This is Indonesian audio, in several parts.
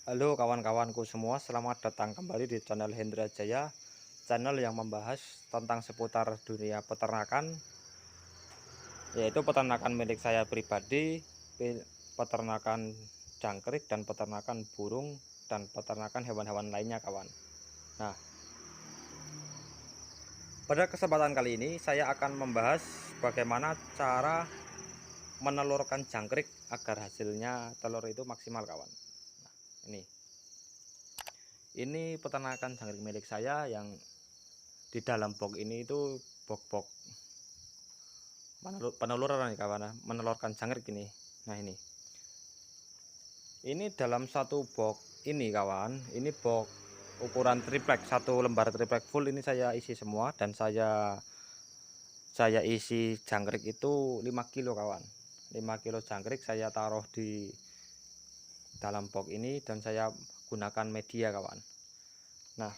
Halo kawan-kawanku semua, selamat datang kembali di channel Hendra Jaya, channel yang membahas tentang seputar dunia peternakan, yaitu peternakan milik saya pribadi, peternakan jangkrik dan peternakan burung dan peternakan hewan-hewan lainnya kawan. Nah, pada kesempatan kali ini saya akan membahas bagaimana cara menelurkan jangkrik agar hasilnya telur itu maksimal kawan. Nah, ini peternakan jangkrik milik saya yang di dalam box ini itu box peneluran nih kawan, menelurkan jangkrik ini. Nah, ini dalam satu box ini kawan, ini box ukuran triplek, satu lembar triplek full ini saya isi semua, dan saya isi jangkrik itu 5 kilo kawan. 5 kilo jangkrik saya taruh di dalam box ini dan saya gunakan media kawan. Nah,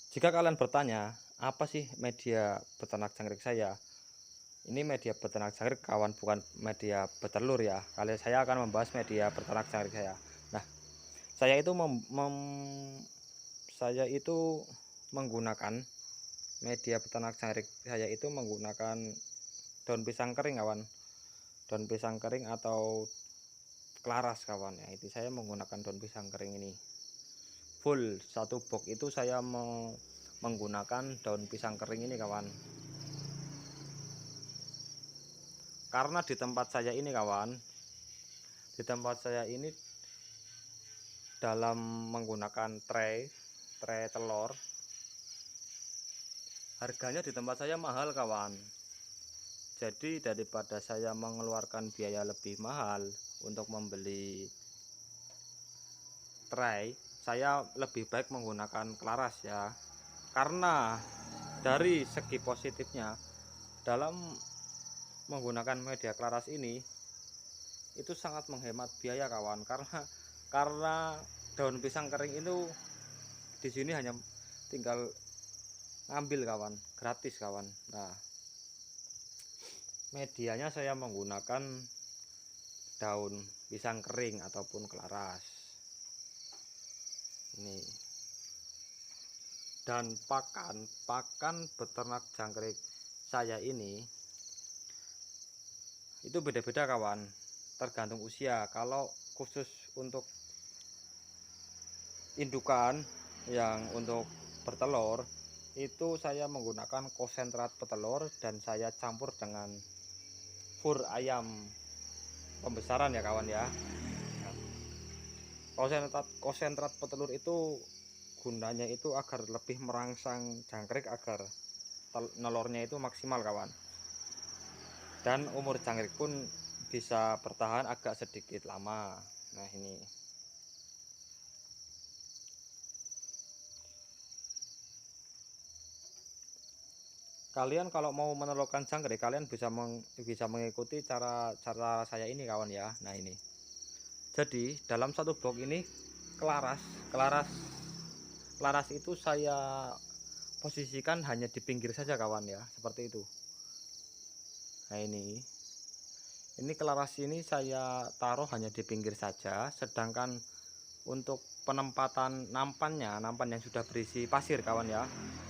jika kalian bertanya apa sih media peternak jangkrik saya, ini media peternak jangkrik kawan, bukan media petelur ya. Kali saya akan membahas media peternak jangkrik saya. Nah, saya itu menggunakan media peternak jangkrik saya itu menggunakan daun pisang kering kawan. Daun pisang kering atau klaras kawan ya. Itu saya menggunakan daun pisang kering ini. Full satu box itu saya menggunakan daun pisang kering ini kawan. Karena di tempat saya ini kawan, di tempat saya ini dalam menggunakan tray telur, harganya di tempat saya mahal kawan. Jadi daripada saya mengeluarkan biaya lebih mahal untuk membeli tray, saya lebih baik menggunakan klaras ya. Karena dari segi positifnya, dalam menggunakan media klaras ini itu sangat menghemat biaya kawan, karena daun pisang kering itu di sini hanya tinggal ngambil kawan, gratis kawan. Nah, medianya saya menggunakan daun pisang kering ataupun klaras ini. Dan pakan beternak jangkrik saya ini itu beda-beda kawan, tergantung usia. Kalau khusus untuk indukan yang untuk bertelur itu saya menggunakan konsentrat petelur dan saya campur dengan fur ayam pembesaran ya kawan ya. Konsentrat petelur itu gunanya itu agar lebih merangsang jangkrik agar telurnya itu maksimal kawan, dan umur jangkrik pun bisa bertahan agak sedikit lama. Nah, ini kalian kalau mau menelurkan jangkrik kalian bisa mengikuti cara saya ini kawan ya. Nah, ini jadi dalam satu box ini klaras klaras klaras itu saya posisikan hanya di pinggir saja kawan ya, seperti itu. Nah, ini klaras ini saya taruh hanya di pinggir saja, sedangkan untuk penempatan nampan yang sudah berisi pasir kawan ya,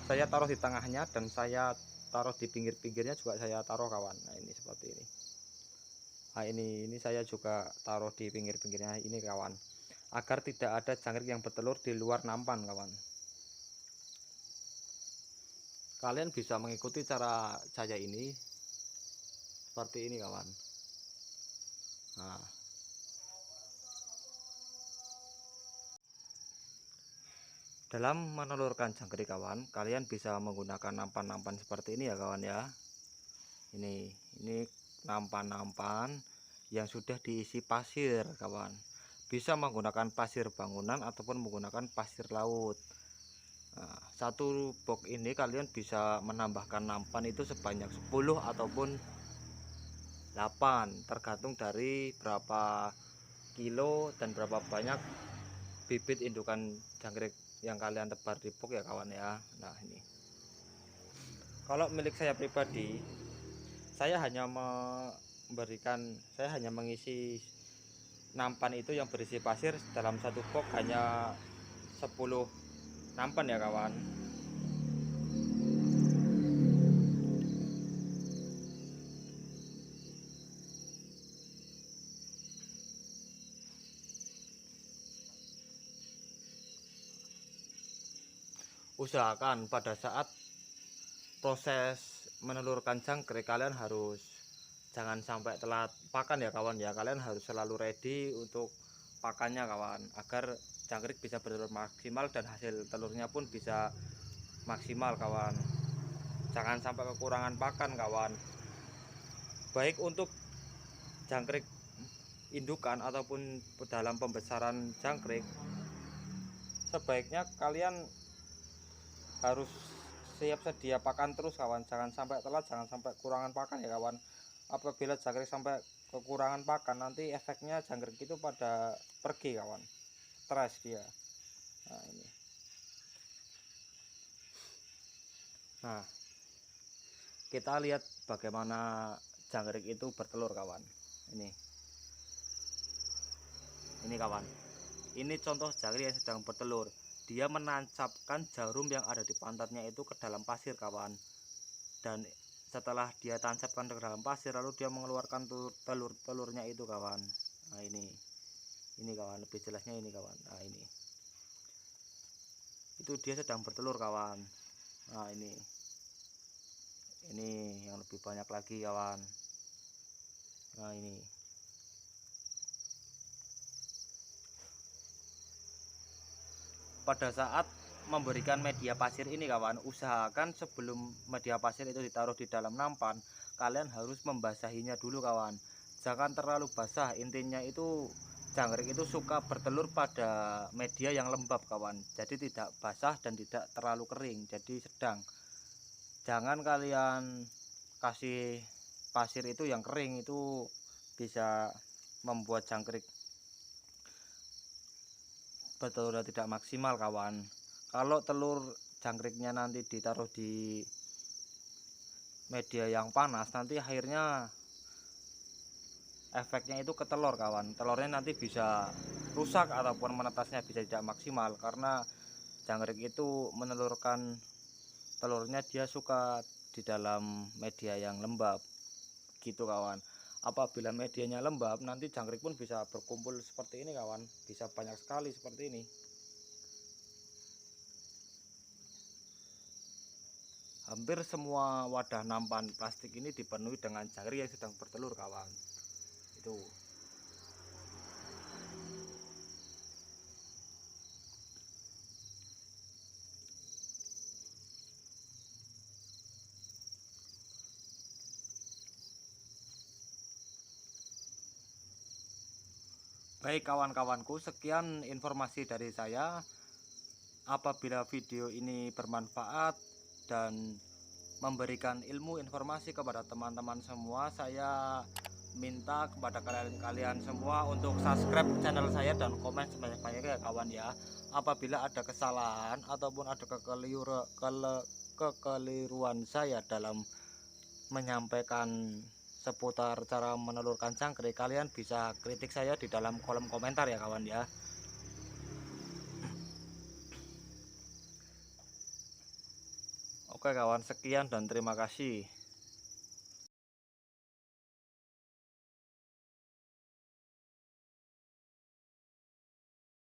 saya taruh di tengahnya dan saya taruh di pinggir-pinggirnya juga saya taruh kawan. Nah, ini seperti ini. Nah, ini saya juga taruh di pinggir-pinggirnya ini kawan, agar tidak ada jangkrik yang bertelur di luar nampan kawan. Kalian bisa mengikuti cara saya ini seperti ini kawan. Nah, dalam menelurkan jangkrik kawan, kalian bisa menggunakan nampan-nampan seperti ini ya kawan ya. Ini nampan-nampan yang sudah diisi pasir kawan. Bisa menggunakan pasir bangunan ataupun menggunakan pasir laut. Nah, satu box ini kalian bisa menambahkan nampan itu sebanyak 10 ataupun 8, tergantung dari berapa kilo dan berapa banyak bibit indukan jangkrik yang kalian tebar di box ya kawan ya. Nah, ini kalau milik saya pribadi, saya hanya mengisi nampan itu yang berisi pasir dalam satu box hanya 10 nampan ya kawan. Usahakan pada saat proses menelurkan jangkrik kalian harus jangan sampai telat pakan ya kawan ya. Kalian harus selalu ready untuk pakannya kawan, agar jangkrik bisa bertelur maksimal dan hasil telurnya pun bisa maksimal kawan. Jangan sampai kekurangan pakan kawan, baik untuk jangkrik indukan ataupun dalam pembesaran jangkrik. Sebaiknya kalian harus siap sedia pakan terus kawan, jangan sampai telat, jangan sampai kekurangan pakan ya kawan. Apabila jangkrik sampai kekurangan pakan, nanti efeknya jangkrik itu pada pergi kawan, stres dia. Nah ini, nah kita lihat bagaimana jangkrik itu bertelur kawan. Ini kawan, ini contoh jangkrik yang sedang bertelur. Dia menancapkan jarum yang ada di pantatnya itu ke dalam pasir kawan, dan setelah dia tancapkan ke dalam pasir, lalu dia mengeluarkan telur-telurnya itu kawan. Nah ini kawan, lebih jelasnya ini kawan. Nah ini itu dia sedang bertelur kawan. Nah ini yang lebih banyak lagi kawan. Nah ini pada saat memberikan media pasir ini kawan, usahakan sebelum media pasir itu ditaruh di dalam nampan, kalian harus membasahinya dulu kawan. Jangan terlalu basah, intinya itu jangkrik itu suka bertelur pada media yang lembab kawan, jadi tidak basah dan tidak terlalu kering, jadi sedang. Jangan kalian kasih pasir itu yang kering, itu bisa membuat jangkrik bertelur tidak maksimal kawan. Kalau telur jangkriknya nanti ditaruh di media yang panas, nanti akhirnya efeknya itu ke telur kawan. Telurnya nanti bisa rusak ataupun menetasnya bisa tidak maksimal, karena jangkrik itu menelurkan telurnya dia suka di dalam media yang lembab gitu kawan. Apabila medianya lembab, nanti jangkrik pun bisa berkumpul seperti ini kawan, bisa banyak sekali seperti ini. Hampir semua wadah nampan plastik ini dipenuhi dengan jangkrik yang sedang bertelur kawan. Itu baik kawan-kawanku, sekian informasi dari saya. Apabila video ini bermanfaat dan memberikan ilmu informasi kepada teman-teman semua, saya minta kepada kalian semua untuk subscribe channel saya dan komen sebanyak-banyaknya ya kawan ya. Apabila ada kesalahan ataupun ada kekeliruan saya dalam menyampaikan seputar cara menelurkan jangkrik, kalian bisa kritik saya di dalam kolom komentar ya kawan ya. Oke kawan, sekian dan terima kasih.